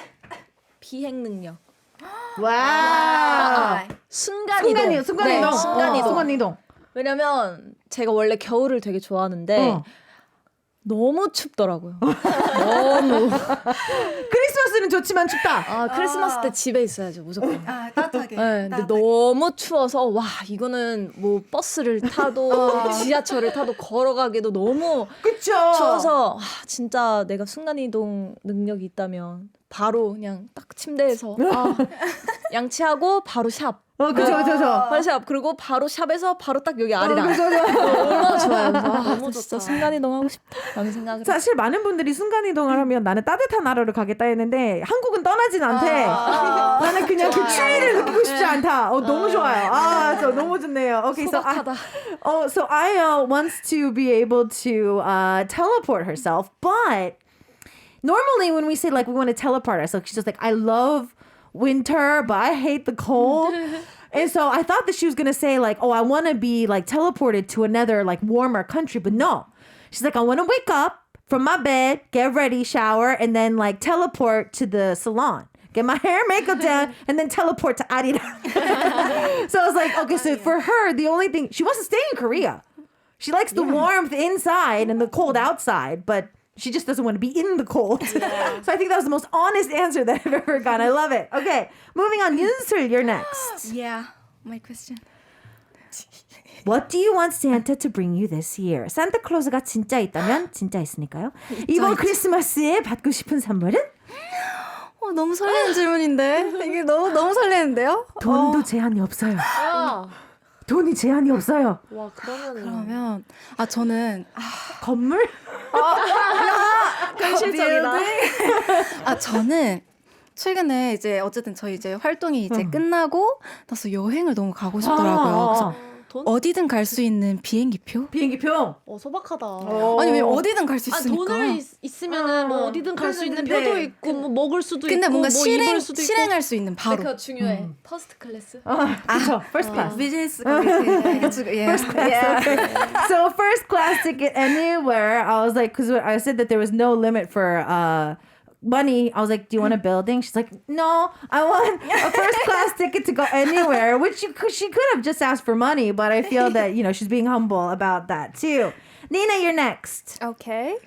Speaker 5: 비행 능력.
Speaker 1: 와.
Speaker 5: 순간이동.
Speaker 1: 순간이동.
Speaker 5: 네, 순간이동.
Speaker 1: 순간이동.
Speaker 5: 왜냐면 제가 원래 겨울을 되게 좋아하는데 너무 춥더라고요. 너무.
Speaker 1: 크리스마스는 좋지만 춥다.
Speaker 5: 아, 크리스마스 때 집에 있어야죠, 무조건.
Speaker 3: 따뜻하게.
Speaker 5: 네, 근데 너무 추워서 와 이거는 뭐 버스를 타도 지하철을 타도 걸어가기도 너무
Speaker 1: 그쵸.
Speaker 5: 추워서 진짜 내가 순간이동 능력이 있다면 바로 그냥 딱 침대에서 양치하고 바로 샵.
Speaker 1: 그쵸.
Speaker 5: 바로 샵. 그리고 바로 샵에서 바로 딱 여기 아리랑. 얼마나 좋아요. 너무 진짜 순간이동하고 싶다라는 생각을.
Speaker 1: 사실 많은 분들이 순간이동을 하면 나는 따뜻한 나라로 가겠다 했는데 한국은 떠나진 않대. 나는 그냥 그 추위를 느끼고 싶지 않다. 너무 좋아요. 저 너무 좋네요. Okay, so Aya wants to be able to teleport herself, but normally when we say like we want to teleport ourselves, she's just like, I love winter, but I hate the cold. And so I thought that she was going to say like, oh, I want to be like teleported to another like warmer country. But no, she's like, I want to wake up from my bed, get ready, shower, and then like teleport to the salon. Get my hair, makeup done, and then teleport to ARIRANG. So I was like, okay, so for her, the only thing, she wants to stay in Korea. She likes the warmth inside and the cold outside, but she just doesn't want to be in the cold. Yeah. So I think that was the most honest answer that I've ever gotten. I love it. Okay, moving on. Yunsul, you're next.
Speaker 3: Yeah, my question.
Speaker 1: What do you want Santa to bring you this year? 산타클로스가 진짜 있다면 진짜 있으니까요. 이번 크리스마스에 받고 싶은 선물은?
Speaker 3: 너무 설레는 질문인데 이게 너무 설레는데요?
Speaker 1: 돈도 제한이 없어요. 돈이 제한이 없어요.
Speaker 6: 와
Speaker 3: 그러면 저는
Speaker 1: 건물?
Speaker 6: 현실적이다.
Speaker 3: 저는 최근에 이제 어쨌든 저희 이제 활동이 이제 끝나고 나서 여행을 너무 가고 싶더라고요. 그래서
Speaker 6: 돈?
Speaker 3: 어디든 갈 수 있는 비행기표?
Speaker 1: 비행기표?
Speaker 6: 소박하다.
Speaker 3: 아니 왜 어디든 갈 수 있으니까.
Speaker 6: 돈을 있으면은 뭐 어디든 갈 수 있는 표도 있고 뭐 먹을 수도 있고
Speaker 3: 근데 뭔가
Speaker 6: 뭐 입을 수도 있고.
Speaker 3: 실행할 수 있는 바로.
Speaker 6: 그거 중요해. 퍼스트 클래스.
Speaker 1: 그쵸. First class.
Speaker 3: 비즈니스
Speaker 1: First class. Okay. So first class ticket anywhere. I was like, because I said that there was no limit for money. I was like, do you want a building? She's like, no, I want a first class ticket to go anywhere, which she could have just asked for money, but I feel that, she's being humble about that too. Nina, you're next.
Speaker 4: Okay.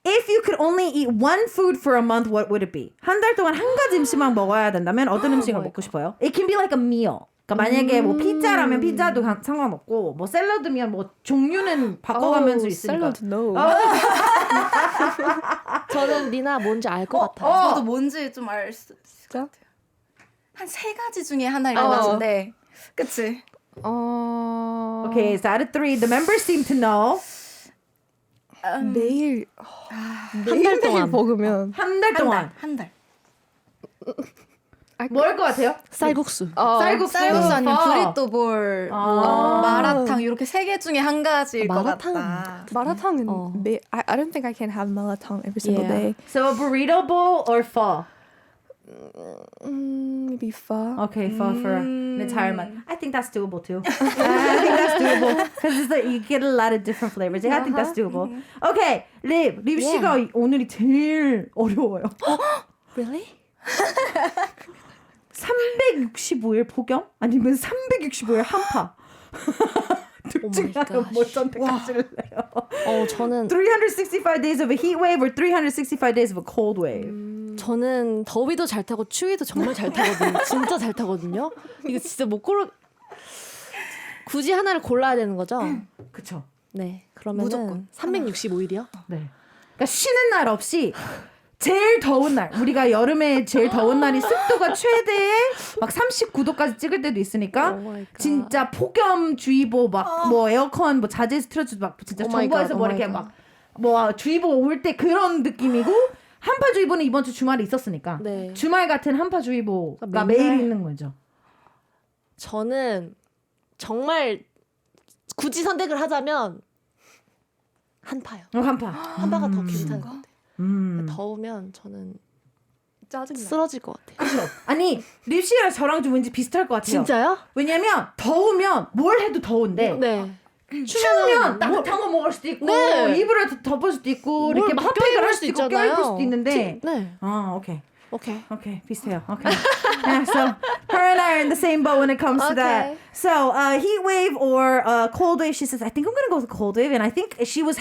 Speaker 1: If you could only eat one food for a month, what would it be? 한 달 동안 한 가지 음식만 먹어야 된다면 어떤 음식을 먹고 싶어요? It can be like a meal. 그러니까 만약에 뭐 피자라면 피자도 상관없고 뭐 샐러드면 뭐 종류는 바꿔가면서 있으니까.
Speaker 4: 샐러드 no.
Speaker 6: 저는 니나 뭔지 알 것 같아요.
Speaker 3: 저도 뭔지 좀 알 수 있을 것 같아요. 한 3가지 중에 하나일 것 같은데. 그치?
Speaker 1: Okay, so out of 3, the members seem to know.
Speaker 4: 매일
Speaker 6: 한 달 동안
Speaker 4: 먹으면
Speaker 1: 한 달 동안.
Speaker 3: 한 달.
Speaker 1: 뭘 것 같아요?
Speaker 6: 쌀국수.
Speaker 1: 쌀국수
Speaker 3: 아니면 브리또볼, 마라탕 이렇게 3개 중에 한 가지일 것 같다.
Speaker 4: 마라탕은 I don't think I can have maratang every single day.
Speaker 1: So a burrito bowl or pho?
Speaker 4: Maybe pho.
Speaker 1: Okay, pho for an entire month. I think that's doable too. I think that's doable because it's like you get a lot of different flavors. I think that's doable. Okay, 립 씨가 오늘이 제일 어려워요.
Speaker 6: Really?
Speaker 1: 365일 폭염? 아니면 365일 한파? 둘 중에 하나 뭘 선택하실래요?
Speaker 6: 저는
Speaker 1: 365 days of a heat wave or 365 days of a cold wave?
Speaker 6: 저는 더위도 잘 타고 추위도 정말 잘 타거든요. 진짜 잘 타거든요. 이거 진짜 못 고르. 굳이 하나를 골라야 되는 거죠?
Speaker 1: 그쵸.
Speaker 6: 네. 그러면은
Speaker 3: 무조건
Speaker 6: 365일이요?
Speaker 1: 네. 그러니까 쉬는 날 없이 제일 더운 날, 우리가 여름에 제일 더운 날이 습도가 최대의 막 39도까지 찍을 때도 있으니까 진짜 폭염주의보 막 뭐 에어컨 뭐 자제해서 틀어주고 막 진짜 정부에서 뭐 이렇게 막 뭐 주의보 올 때 그런 느낌이고 한파주의보는 이번 주 주말에 있었으니까
Speaker 6: 네.
Speaker 1: 주말 같은 한파주의보가 매일 있는 거죠.
Speaker 6: 저는 정말 굳이 선택을 하자면 한파요. 한파가 더 괜찮은 것 같아요. 더우면 저는
Speaker 4: 짜증나.
Speaker 6: 쓰러질 것 같아요.
Speaker 1: 아니 립 씨랑 저랑 좀 왠지 비슷할 것 같아요.
Speaker 6: 진짜요?
Speaker 1: 왜냐면 더우면 뭘 해도 더운데
Speaker 6: 네.
Speaker 1: 추우면 따뜻한 거 먹을 수도 있고 이불을 덮을 수도 있고 이렇게 막 핫팩을 할 수도 있고 껴입을 수도 있는데
Speaker 6: 네.
Speaker 1: 오케이
Speaker 6: 오케이.
Speaker 1: 비슷해요. Okay. Yeah, so Her and I are in the same boat when it comes to that.
Speaker 3: Okay.
Speaker 1: So, heat wave or cold wave, she says, I think I'm going to go with cold wave. And I think she was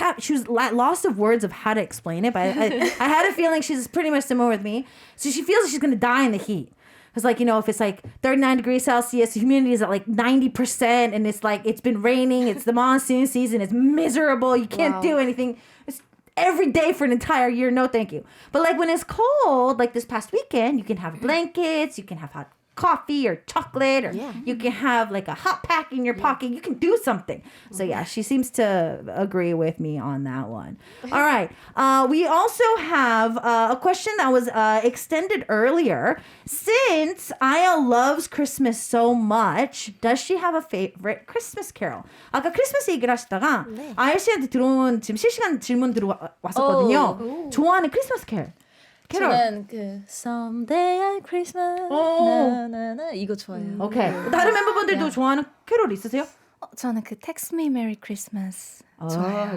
Speaker 1: lost of words of how to explain it. But I had a feeling she's pretty much similar with me. So she feels like she's going to die in the heat. It's like, you know, if it's like 39 degrees Celsius, the humidity is at like 90%, and it's like, it's been raining, it's the monsoon season, it's miserable, you can't do anything. It's every day for an entire year, no thank you. But like when it's cold, like this past weekend, you can have blankets, you can have hot coffee or chocolate, or you can have like a hot pack in your pocket. You can do something. So yeah, she seems to agree with me on that one. All right. We also have a question that was extended earlier. Since Aya loves Christmas so much, does she have a favorite Christmas carol? 아까 크리스마스 얘기를 하시다가 아야 씨한테 들어온 지금 실시간 질문 들어왔었거든요. 좋아하는 크리스마스 캐럴.
Speaker 5: 저는 그 Someday at Christmas 나나나 이거 좋아해요.
Speaker 1: 오케이. 다른 멤버분들도 좋아하는 캐롤 있으세요?
Speaker 3: 저는 그 Text Me Merry Christmas.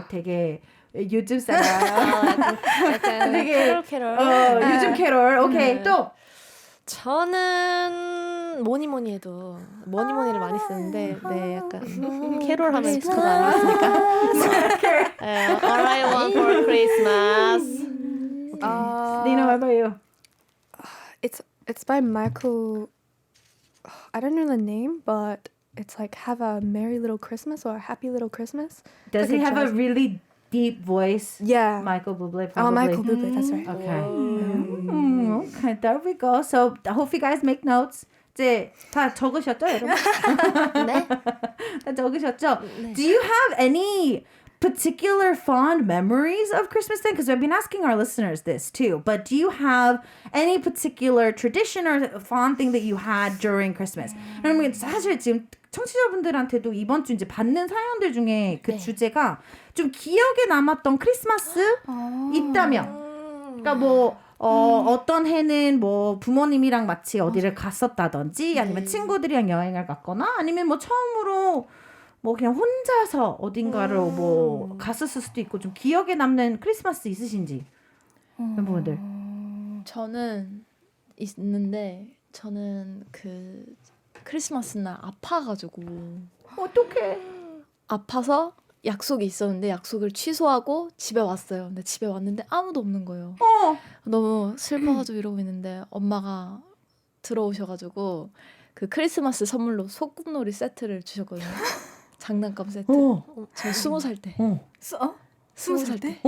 Speaker 1: 되게 요즘 사람.
Speaker 6: 약간
Speaker 1: 되게
Speaker 6: 캐롤.
Speaker 1: 요즘 캐롤. 오케이. 또
Speaker 6: 저는 뭐니 해도 뭐니를 많이 쓰는데 네 약간 캐롤 하면 스토가 아니었으니까. All I want for Christmas.
Speaker 1: Nina, what about you?
Speaker 4: It's by Michael. I don't know the name, but it's like Have a Merry Little Christmas or Happy Little Christmas.
Speaker 1: Does he have a really deep voice?
Speaker 4: Yeah.
Speaker 1: Michael Bublé, probably.
Speaker 4: Oh, Michael Bublé, that's right.
Speaker 1: Okay. Okay, there we go. So I hope you guys make notes. 이제 다 적으셨죠, 여러분?
Speaker 6: 네.
Speaker 1: 다 적으셨죠? Do you have any particular fond memories of Christmas then? Because I've been asking our listeners this too. But do you have any particular tradition or fond thing that you had during Christmas? 그러면 사실 지금 청취자분들한테도 이번 주 이제 받는 사연들 중에 그 주제가 좀 기억에 남았던 크리스마스 있다면, 그러니까 뭐 어떤 해는 뭐 부모님이랑 마치 어디를 갔었다든지 아니면 친구들이랑 여행을 갔거나 아니면 뭐 처음으로 뭐 그냥 혼자서 어딘가로 뭐 갔었을 수도 있고 좀 기억에 남는 크리스마스 있으신지 멤버분들.
Speaker 5: 저는 있는데 저는 그 크리스마스 날 아파가지고
Speaker 1: 어떡해.
Speaker 5: 아파서 약속이 있었는데 약속을 취소하고 집에 왔어요. 근데 집에 왔는데 아무도 없는 거예요. 너무 슬퍼가지고 이러고 있는데 엄마가 들어오셔가지고 그 크리스마스 선물로 소꿉놀이 세트를 주셨거든요. 장난감 세트. 저 20살 때. 20살 때.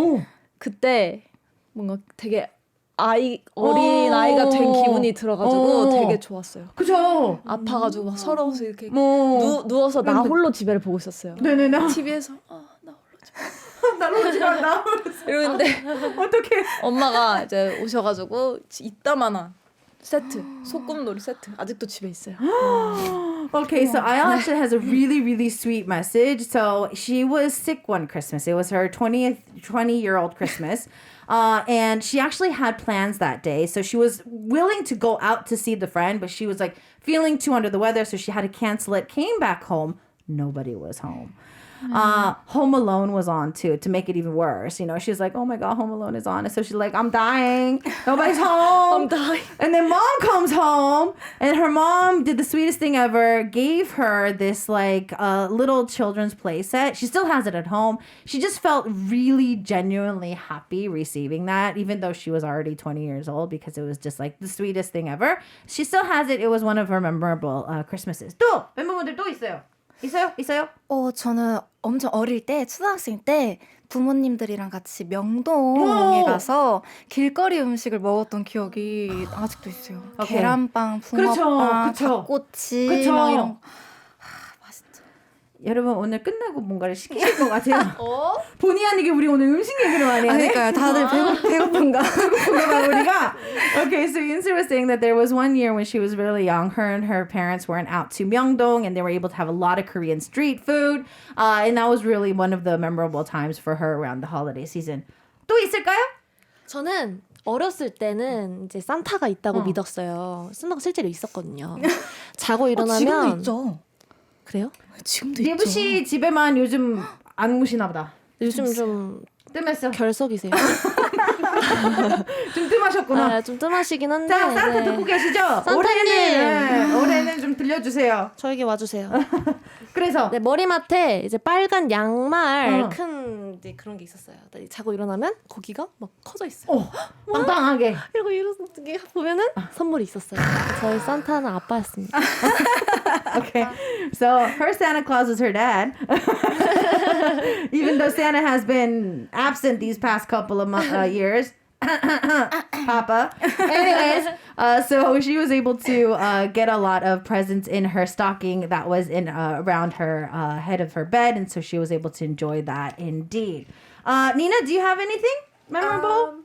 Speaker 5: 그때 뭔가 되게 어린 아이가 된 기분이 들어가지고 되게 좋았어요.
Speaker 1: 그죠?
Speaker 5: 아파가지고 막 서러워서 이렇게 누워서 나 홀로 집에를 보고 있었어요.
Speaker 1: 네네네.
Speaker 5: TV에서 나 홀로
Speaker 1: 나 홀로 나
Speaker 5: 이러는데
Speaker 1: 어떡해.
Speaker 5: 엄마가 이제 오셔가지고 이따만한 세트, 소꿉놀이 세트 아직도 집에 있어요.
Speaker 1: Okay, so Ayala actually has a really, really sweet message. So she was sick one Christmas. It was her 20-year-old Christmas. And she actually had plans that day. So she was willing to go out to see the friend, but she was like feeling too under the weather. So she had to cancel it. Came back home. Nobody was home. Home Alone was on too, to make it even worse. You know, she was like, oh my God, Home Alone is on. And so she's like, I'm dying. Nobody's home.
Speaker 5: I'm dying.
Speaker 1: And then mom comes home, and her mom did the sweetest thing ever, gave her this like little children's play set. She still has it at home. She just felt really genuinely happy receiving that, even though she was already 20 years old, because it was just like the sweetest thing ever. She still has it. It was one of her memorable Christmases. 또 멤버분들 또 있어요. 있어요?
Speaker 3: 저는 엄청 어릴 때 초등학생 때 부모님들이랑 같이 명동에 가서 길거리 음식을 먹었던 기억이 아직도 있어요.
Speaker 1: 오케이.
Speaker 3: 계란빵, 붕어빵, 닭꼬치 막 이런 거. 맛있죠.
Speaker 1: 여러분 오늘 끝나고 뭔가를 시키실 것 같아요. 본의 아니게 우리 오늘 음식 얘기를 많이 하네.
Speaker 3: 그러니까요. 다들 배고픈가?
Speaker 1: 배고픈가 우리가. Okay, so Yunsu was saying that there was one year when she was really young. Her and her parents went out to Myeongdong and they were able to have a lot of Korean street food. And that was really one of the memorable times for her around the holiday season. 또 있을까요?
Speaker 6: 저는 어렸을 때는 이제 산타가 있다고 믿었어요. 산타가 실제로 있었거든요. 자고 일어나면
Speaker 3: 지금도 있죠.
Speaker 6: 그래요?
Speaker 3: 지금도
Speaker 1: 리브
Speaker 3: 있죠.
Speaker 1: 씨 집에만 요즘 안 무시나 보다.
Speaker 6: 요즘 좀
Speaker 1: 뜸했어.
Speaker 6: 결석이세요?
Speaker 1: 좀 뜸하셨구나.
Speaker 6: 네, 좀 뜸하시긴 한데.
Speaker 1: 자, 산타
Speaker 6: 네.
Speaker 1: 듣고 계시죠?
Speaker 6: 산타님!
Speaker 1: 올해는 좀 들려주세요.
Speaker 6: 저에게 와주세요.
Speaker 1: 그래서
Speaker 6: 네, 머리맡에 이제 빨간 양말 큰 이제 그런 게 있었어요. 네, 자고 일어나면 거기가 막 커져 있어요.
Speaker 1: 빵빵하게.
Speaker 6: 그리고 이렇게 보면은 선물이 있었어요. 저희 산타는 아빠였습니다.
Speaker 1: Okay, so her Santa Claus is her dad. Even though Santa has been absent these past couple of years. Papa. Anyways, so she was able to get a lot of presents in her stocking that was in around her head of her bed, and so she was able to enjoy that indeed. Nina, do you have anything memorable?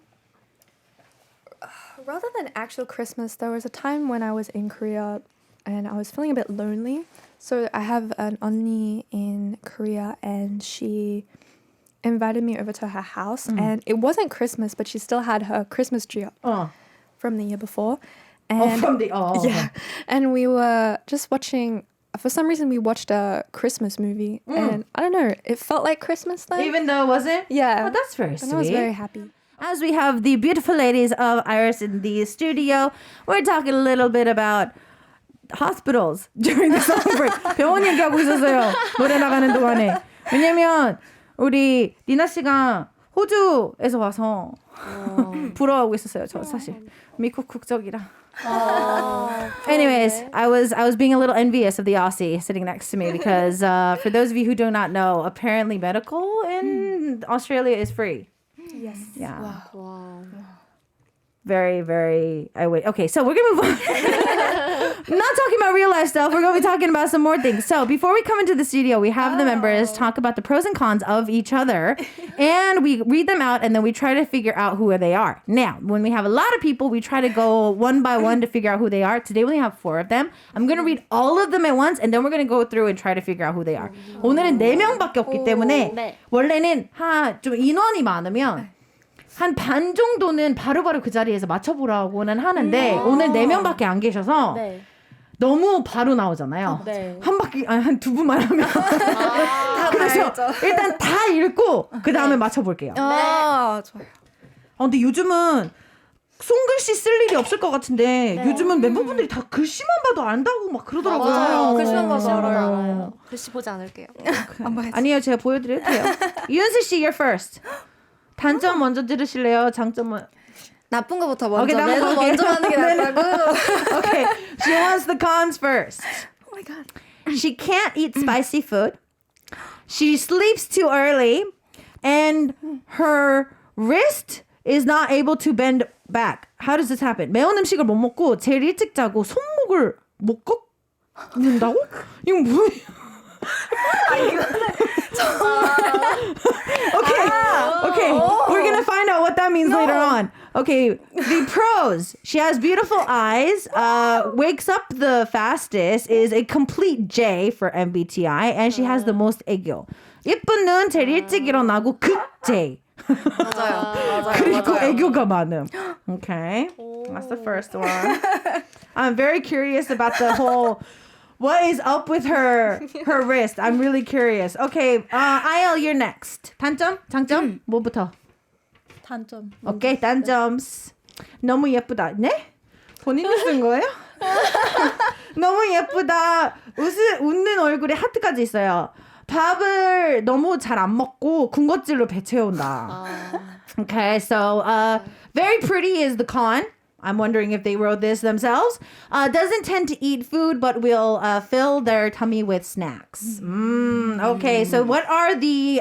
Speaker 4: Rather than actual Christmas, there was a time when I was in Korea and I was feeling a bit lonely. So I have an 언니 in Korea and she invited me over to her house and it wasn't Christmas, but she still had her Christmas tree up from the year before. And yeah. And we were just watching, for some reason we watched a Christmas movie and I don't know, it felt like Christmas then.
Speaker 1: Even though it wasn't?
Speaker 4: Yeah.
Speaker 1: Oh, that's very sweet.
Speaker 4: And I was very happy.
Speaker 1: As we have the beautiful ladies of IRRIS in the studio, we're talking a little bit about hospitals during the summer break. 병원 얘기하고 있었어요. 노래 나가는 동안에. 왜냐면 우리 니나 씨가 호주에서 와서 부러워하고 있었어요. 저 사실 미국 국적이라. Anyways, I was being a little envious of the Aussie sitting next to me because for those of you who do not know, apparently medical in Australia is free.
Speaker 4: Yes.
Speaker 1: Yeah.
Speaker 6: Wow.
Speaker 1: Very, very. Okay, so we're gonna move on. Not talking about real life stuff. We're gonna be talking about some more things. So before we come into the studio, we have the members talk about the pros and cons of each other, and we read them out, and then we try to figure out who they are. Now, when we have a lot of people, we try to go one by one to figure out who they are. Today we only have 4 of them. I'm gonna read all of them at once, and then we're gonna go through and try to figure out who they are. 오늘은 4명밖에 없기 때문에
Speaker 6: 네.
Speaker 1: 원래는 좀 인원이 많으면. 한 반 정도는 바로바로 그 자리에서 맞춰보라고는 하는데 오늘 4명밖에 안 계셔서
Speaker 6: 네.
Speaker 1: 너무 바로 나오잖아요.
Speaker 6: 네.
Speaker 1: 한 바퀴 한 2분만 하면 그래서 일단 다 읽고 그 다음에 맞춰볼게요.
Speaker 3: 아, 좋아요.
Speaker 1: 근데 요즘은 손글씨 쓸 일이 없을 것 같은데 요즘은 멤버분들이 다 글씨만 봐도 안다고 막 그러더라고요.
Speaker 3: 맞아요. 글씨만 봐도
Speaker 6: 글씨만
Speaker 3: 알아요.
Speaker 6: 알아요. 글씨 보지 않을게요.
Speaker 1: 아니요, 제가 보여드려도 돼요. 윤수 씨, you're first. 단점 먼저 들으실래요? 장점은?
Speaker 3: 나쁜 거부터 먼저.
Speaker 1: Okay,
Speaker 3: 매번 먼저 하는 게 낫다고.
Speaker 1: Okay, she wants the cons first.
Speaker 3: Oh my god.
Speaker 1: She can't eat spicy food. She sleeps too early. And her wrist is not able to bend back. How does this happen? 매운 음식을 못 먹고 제일 일찍 자고 손목을 못 꺾는다고? 이건 뭐예요? Okay. We're gonna find out what that means later on. Okay, the pros. She has beautiful eyes, wakes up the fastest, is a complete J for MBTI, and she has the most 애교. 예쁜 눈, 제일 일찍 일어나고 극 J.
Speaker 3: 맞아요.
Speaker 1: 그리고 애교가 많음. Okay, that's the first one. I'm very curious about the whole... What is up with her wrist? I'm really curious. Okay, IL, you're next. 단점? 장점? 뭐부터?
Speaker 5: 단점.
Speaker 1: 오케이, 단점. 너무 예쁘다. 네? 본인이 쓴 거예요? 너무 예쁘다. 웃는 얼굴에 하트까지 있어요. 밥을 너무 잘 안 먹고 군것질로 배 채운다. Okay, so very pretty is the con. I'm wondering if they wrote this themselves. Doesn't tend to eat food, but will fill their tummy with snacks. Okay, so what are the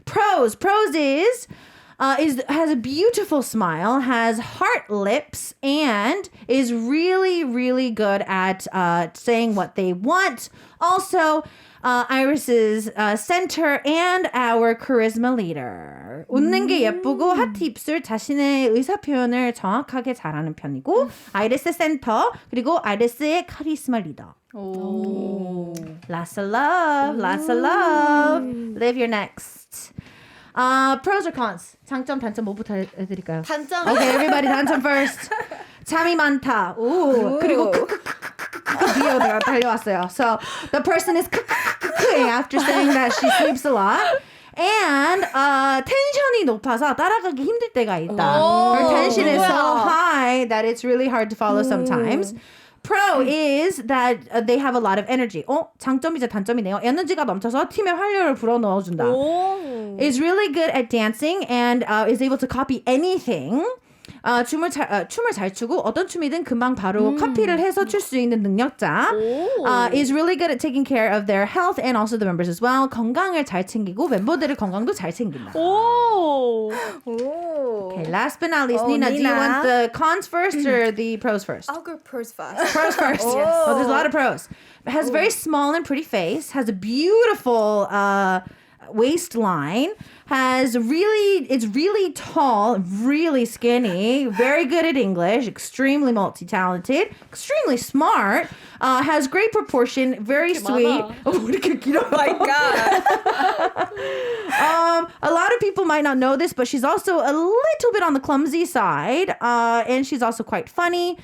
Speaker 1: pros? Pros is has a beautiful smile, has heart lips, and is really, really good at saying what they want. Also, IRRIS's center and our charisma leader. 웃는 게 예쁘고 하트 입술, 자신의 의사 표현을 정확하게 잘하는 편이고 아이리스 센터 그리고 아이리스의 카리스마 리더. Lots of love, lots of love. Liv, you're next. Pros or cons? 장점, 단점 뭐부터 해드릴까요?
Speaker 6: 단점.
Speaker 1: Okay, everybody 단점 first. 잠이 많다. 오. 그리고 달려왔어요. So the person is after saying that she sleeps a lot. And 텐션이 높아서 따라가기 힘들 때가 있다. Her tension is so high that it's really hard to follow sometimes. Pro is that they have a lot of energy. 장점이자 단점이네요. 에너지가 넘쳐서 팀에 활력을 불어넣어준다. Is really good at dancing and is able to copy anything. 춤을 잘 추고 어떤 춤이든 금방 바로 카피를 해서 출 수 있는 능력자. Is really good at taking care of their health and also the members as well. 건강을 잘 챙기고 멤버들의 건강도 잘 챙긴다. Okay, last but not least, Nina, do you want the cons first or the pros first?
Speaker 4: I'll go pros first.
Speaker 1: Pros first. Oh, there's a lot of pros. Has a very small and pretty face. Has a beautiful waistline. It's really tall, really skinny, very good at English, extremely multi-talented, extremely smart, has great proportion, very sweet. Oh my God. A lot of people might not know this, but she's also a little bit on the clumsy side, and she's also quite funny.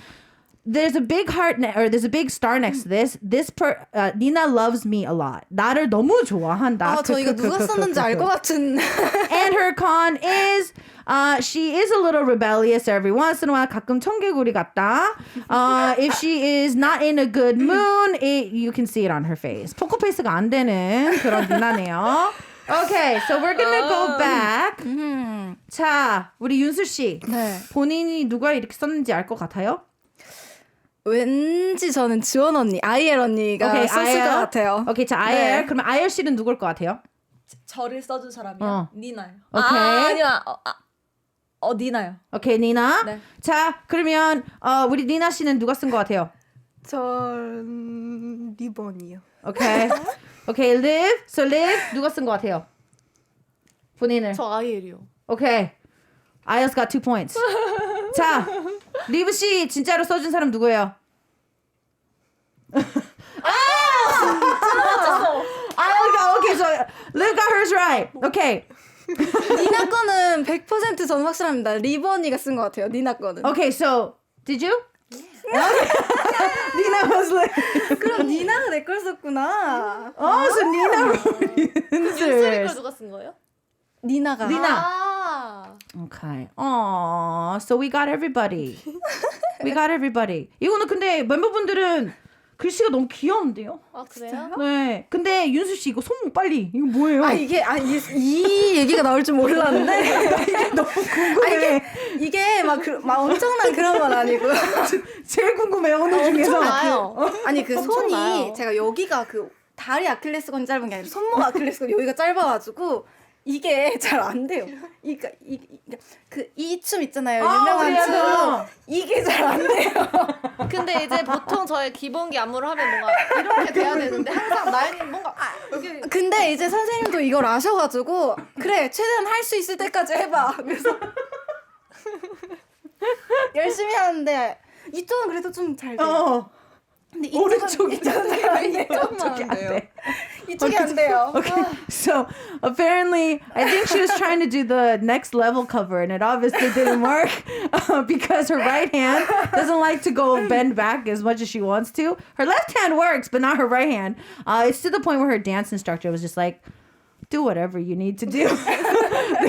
Speaker 1: There's a big there's a big star next to this. Nina loves me a lot. 나를 너무 좋아한다.
Speaker 3: 저 이거 누가 썼는지 알 것 같은.
Speaker 1: And her con is she is a little rebellious every once in a while. 가끔 청개구리 같다. If she is not in a good mood, you can see it on her face. 포커페이스가 안 되는 그런 누나네요. Okay, so we're gonna go back. 자, 우리 윤수 씨.
Speaker 3: 네.
Speaker 1: 본인이 누가 이렇게 썼는지 알 것 같아요?
Speaker 3: 왠지 저는 지원 언니, 아이엘 언니가 썼을 것 같아요.
Speaker 1: 오케이, 자, 아이엘. 그러면 아이엘 씨는 누굴 것 같아요?
Speaker 5: 저를 써준 사람이요? 니나요.
Speaker 1: 오케이.
Speaker 5: 아니야. 니나요.
Speaker 1: 오케이, 니나.
Speaker 5: 네.
Speaker 1: 자, 그러면 우리 니나 씨는 누가 쓴 것 같아요?
Speaker 4: 전 리본이요.
Speaker 1: 오케이. 오케이, Liv. So Liv, 누가 쓴 것 같아요? 본인을.
Speaker 6: 저 아이엘이요.
Speaker 1: 오케이. 아이엘's got 2 points. 자, 리브 씨 진짜로 써준 사람 누구예요? Okay, so Liv got hers right. Okay.
Speaker 3: 니나 거는 100% 저는 확실합니다. 리본 언니가 쓴 것 같아요. 니나 거는.
Speaker 1: Okay, so did you? Nina was like.
Speaker 3: 그럼 니나가 내 걸 썼구나.
Speaker 1: So Nina wrote
Speaker 6: 윤슬이 걸 누가 쓴 거예요?
Speaker 3: 니나가.
Speaker 1: Okay. Aww. So we got everybody. 이거는 근데 멤버분들은 글씨가 너무 귀여운데요?
Speaker 6: 아, 그래요?
Speaker 1: 네. 근데 윤수 씨 이거 손목 빨리. 이거 뭐예요?
Speaker 3: 이 얘기가 나올 줄 몰랐는데.
Speaker 1: 너무 궁금해.
Speaker 3: 이게 막 엄청난 그런 건 아니고.
Speaker 1: 제일 궁금해요. 오늘 중에서.
Speaker 3: 아니 그 손이 제가 여기가 그 다리 아킬레스건이 짧은 게 아니라 손목 아킬레스건 여기가 짧아가지고 이게 잘 안 돼요. 그러니까 이 춤 있잖아요. 유명한 춤. 이게 잘 안 돼요.
Speaker 6: 근데 이제 보통 저의 기본기 안무를 하면 뭔가 이렇게 돼야 되는데 항상 나연이는 뭔가 여기.
Speaker 3: 근데 이제 선생님도 이걸 아셔가지고 그래 최대한 할 수 있을 때까지 해봐. 그래서 열심히 하는데 이쪽은 그래도 좀 잘 돼요. 근데
Speaker 1: 오른쪽이 안 돼요.
Speaker 3: 이쪽이 안 돼요.
Speaker 1: Okay, so apparently, I think she was trying to do the next level cover, and it obviously didn't work because her right hand doesn't like to go bend back as much as she wants to. Her left hand works, but not her right hand. It's to the point where her dance instructor was just like, do whatever you need to do.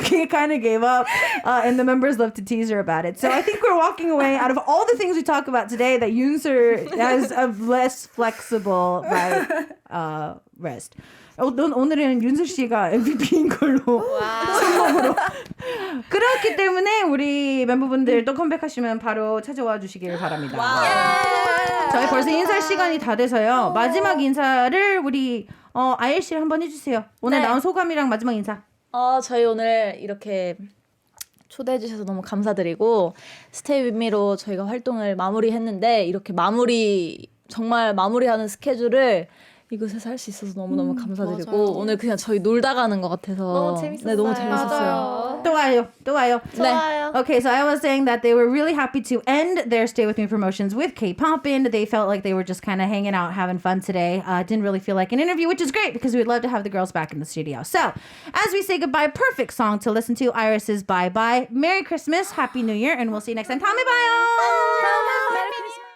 Speaker 1: He kind of gave up, and the members love to tease her about it. So I think we're walking away out of all the things we talk about today that Yoonser has a less flexible wrist. 오늘은 윤수 씨가 MVP인 걸로 성공으로. 그렇기 때문에 우리 멤버분들 또 컴백하시면 바로 찾아와 주시길 바랍니다. 저희 벌써 인사 시간이 다 돼서요. 마지막 인사를 우리 아이엘 씨 한번 해주세요. 오늘 나온 소감이랑 마지막 인사.
Speaker 5: 저희 오늘 이렇게 초대해 주셔서 너무 감사드리고 스테이 윗 미로 저희가 활동을 마무리했는데 이렇게 정말 마무리하는 스케줄을 이곳에서 할 수 있어서 너무너무 감사드리고
Speaker 3: 맞아요.
Speaker 5: 오늘 그냥 저희 놀다 가는 것 같아서
Speaker 6: 너무 재밌었어요.
Speaker 5: 네, 너무 재밌었어요.
Speaker 1: 또 와요.
Speaker 6: 좋아요.
Speaker 1: Okay, so I was saying that they were really happy to end their Stay With Me promotions with K-Poppin'. They felt like they were just kind of hanging out, having fun today. Didn't really feel like an interview, which is great because we'd love to have the girls back in the studio. So, as we say goodbye, perfect song to listen to, IRRIS's Bye Bye. Merry Christmas, Happy New Year, and we'll see you next time. 다음에 봐요.
Speaker 6: 메리 크리스마스.